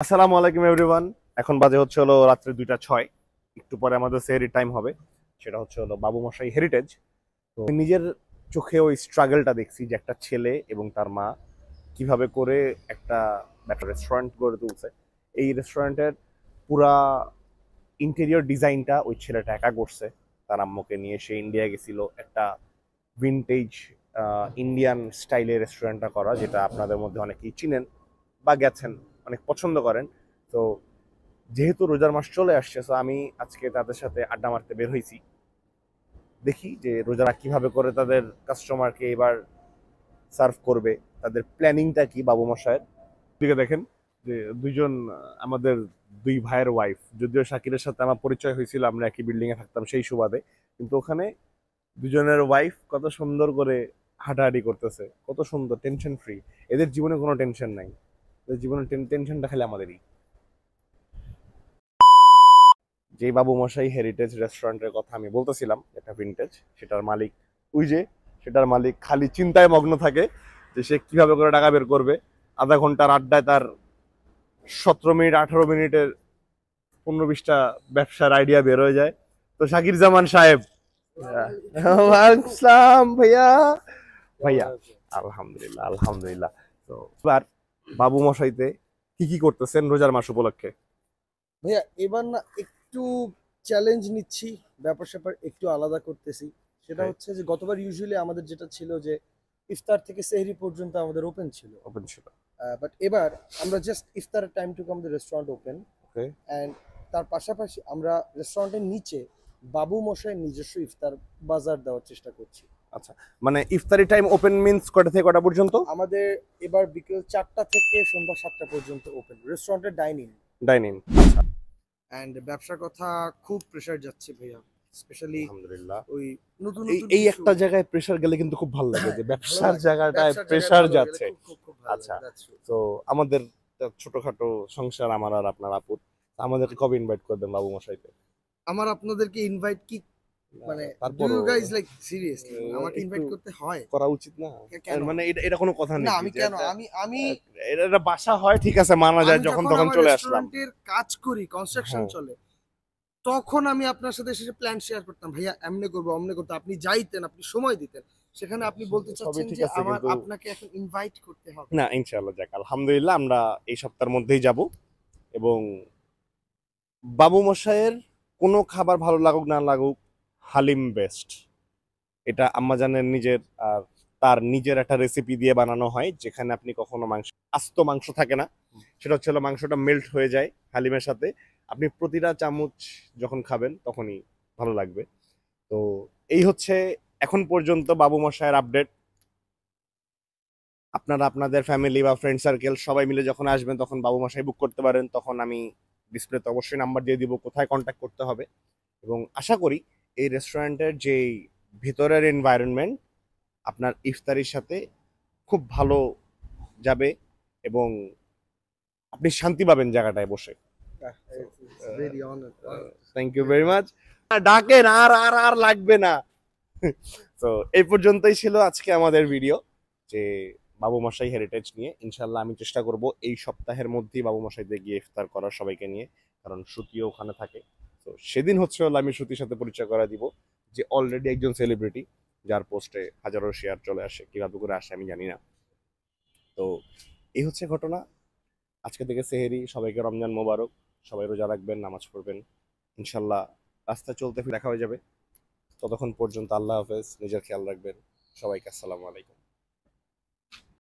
আসসালামু আলাইকুম এভরিওয়ান। এখন বাজে হচ্ছে হলো রাত্রে 2টা 6। একটু পরে আমাদের সেহরির টাইম হবে। সেটা হচ্ছে হলো বাবু মশাই হেরিটেজ। তো আমি নিজের চোখে ওই স্ট্রাগলটা দেখছি যে একটা ছেলে এবং তার মা কিভাবে করে একটা রেস্টুরেন্ট গড়ে তুলছে। এই রেস্টুরেন্টের পুরা ইন্টেরিয়র ডিজাইনটা ওই ছেলেটা একা করছে। তার আম্মুকে নিয়ে সে ইন্ডিয়া গেছিল একটা ভিনটেজ ইন্ডিয়ান স্টাইলের রেস্টুরেন্টটা করা, যেটা আপনাদের মধ্যে অনেকেই চিনেন বা গেছেন, অনেক পছন্দ করেন। তো যেহেতু রোজার মাস চলে আসছে, তো আমি আজকে তাদের সাথে আড্ডা মারতে বের হয়েছি। দেখি যে রোজারা কিভাবে করে তাদের কাস্টমারকে এবার সার্ভ করবে, তাদের প্ল্যানিংটা কি বাবু মশাইয়ের দিকে দেখেন যে দুইজন আমাদের দুই ভাইয়ের ওয়াইফ। যদিও শাকিরের সাথে আমার পরিচয় হয়েছিল, আমরা একই বিল্ডিং এ থাকতাম সেই সুবাদে, কিন্তু ওখানে দুজনের ওয়াইফ কত সুন্দর করে হাঁটাহাঁটি করতেছে, কত সুন্দর, টেনশন ফ্রি। এদের জীবনে কোনো টেনশন নাই, এদের জীবনে টেনশনটা খালি আমাদেরই। যে বাবু মশাই হেরিটেজ রেস্টুরেন্টের কথা আমি বলতেছিলাম, এটা ভিনটেজ, সেটার মালিক ওই যে, সেটার মালিক খালি চিন্তায় মগ্ন থাকে যে সে কিভাবে করে টাকা বের করবে। আধা ঘন্টার আড্ডায় তার 17 মিনিট 18 মিনিটের 15-20টা ব্যবসার আইডিয়া বের হয়ে যায়। তো শাকির জামান সাহেব, আসসালাম ভাইয়া। ভাইয়া আলহামদুলিল্লাহ আলহামদুলিল্লাহ। তো এবার বাবু মশাইতে কি কি করতেছেন রোজার মাস উপলক্ষে? ভাইয়া এবার না একটু চ্যালেঞ্জ নিচ্ছি, ব্যাপার স্যাপার একটু আলাদা করতেছি। সেটা হচ্ছে যে গতবার ইউজুয়ালি আমাদের যেটা ছিল যে ইফতার থেকে সেহরি পর্যন্ত আমাদের ওপেন ছিল, ওপেন ছিল। বাট এবার আমরা জাস্ট ইফতারের টাইমটুকু আমাদের রেস্টুরেন্ট ওপেন, ওকে। অ্যান্ড তার পাশাপাশি আমরা রেস্টুরেন্টের নিচে বাবু মশাইয়ের নিজস্ব ইফতার বাজার দেওয়ার চেষ্টা করছি। আচ্ছা, মানে ইফতারি টাইম ওপেন মিন্স কটা থেকে কটা পর্যন্ত? আমাদের এবার বিকেল 4টা থেকে সন্ধ্যা 7টা পর্যন্ত ওপেন রেস্টুরেন্টের ডাইনিং। ডাইনিং। অ্যান্ড ব্যবসার কথা খুব প্রেশার যাচ্ছে ভাইয়া, স্পেশালি আলহামদুলিল্লাহ। ওই নতুন এই নতুন এই কিছু একটা জায়গায় প্রেসার গেলে কিন্তু খুব ভালো লাগে যে ভালো ব্যবসার লাগে। জায়গাটায় ব্যবসার জায়গায় প্রেসার ভালো গেলে যাচ্ছে। খুব ভালো আচ্ছা, লাগে। That's true. তো আমাদের ছোটখাটো সংসার, আমার আর আপনার আপুর, আমাদেরকে কবে ইনভাইট করবেন বাবু মশাইতে? আমার আপনাদেরকে ইনভাইট কি, মানে ডু ইউ তারপরও গাইজ লাইক সিরিয়াসলি আমাকে একটু ইনভাইট করতে হয়? করা উচিত না? কেন? মানে এটা এটা কোনো কথা না নাকি আমি যে কেন, একটা আমি আমি এটা একটা বাসা হয়, ঠিক আছে মানা যায়, আমি যখন যখন তখন আমার চলে আসলাম। রেস্টুরেন্টের কাজ করি, কনস্ট্রাকশন হ্যাঁ। চলে, তখন আমি আপনার সাথে এসে প্ল্যান শেয়ার করতাম, ভাইয়া এমনে করবো অমনে করতে, আপনি যাইতেন, আপনি সময় দিতেন। সেখানে আপনি বলতে সবই চাচ্ছেন ঠিক যে আছে, আমার কিন্তু আপনাকে এখন ইনভাইট করতে হবে? না, ইনশাআল্লাহ, যাক আলহামদুলিল্লাহ, আমরা এই সপ্তাহের মধ্যেই যাব। এবং বাবু মশাইয়ের কোনো খাবার ভালো লাগুক না লাগুক, হালিম বেস্ট। এটা আম্মাজানের নিজের, আর তার নিজের একটা রেসিপি দিয়ে বানানো হয়, যেখানে আপনি কখনো আস্ত মাংস থাকে না, সেটা হচ্ছে হলো মাংসটা মেল্ট হয়ে যায় হালিমের সাথে। আপনি প্রতিটা চামচ যখন খাবেন তখনই ভালো লাগবে। তো এই হচ্ছে এখন পর্যন্ত বাবু মশাইয়ের আপডেট। আপনারা আপনাদের ফ্যামিলি বা ফ্রেন্ড সার্কেল সবাই মিলে যখন আসবেন তখন বাবু মশাই বুক করতে পারেন। তখন আমি ডিসপ্লেতে অবশ্যই নাম্বার দিয়ে দিব কোথায় কন্ট্যাক্ট করতে হবে। এবং আশা করি এই রেস্টুরেন্টের যে ভিতরের এনভায়রনমেন্ট আপনার ইফতারির সাথে খুব ভালো যাবে, এবং আপনি শান্তি পাবেন জায়গাটায় বসে। Very honour. Thank you very much. ডাকেন, আর আর আর লাগবে না। তো এই পর্যন্তই ছিল আজকে আমাদের ভিডিও, যে বাবু মশাই হেরিটেজ নিয়ে। ইনশাল্লাহ আমি চেষ্টা করব এই সপ্তাহের মধ্যেই বাবু মশাইতে গিয়ে ইফতার করার সবাইকে নিয়ে, কারণ শ্রুতিও ওখানে থাকে। তো সেদিন হচ্ছে হলো আমি শ্রুতির সাথে পরিচয় করা দিব, যে অলরেডি একজন সেলিব্রিটি, যার পোস্টে হাজারো শেয়ার চলে আসে, কিভাবে করে আসে আমি জানি না। তো এই হচ্ছে ঘটনা। আজকে থেকে সেহেরি, সবাইকে রমজান মোবারক। সবাই রোজা রাখবেন, নামাজ পড়বেন। ইনশাল্লাহ রাস্তায় চলতে ফিরে দেখা হয়ে যাবে। ততক্ষণ পর্যন্ত আল্লাহ হাফেজ, নিজের খেয়াল রাখবেন। সবাইকে আসসালামু আলাইকুম।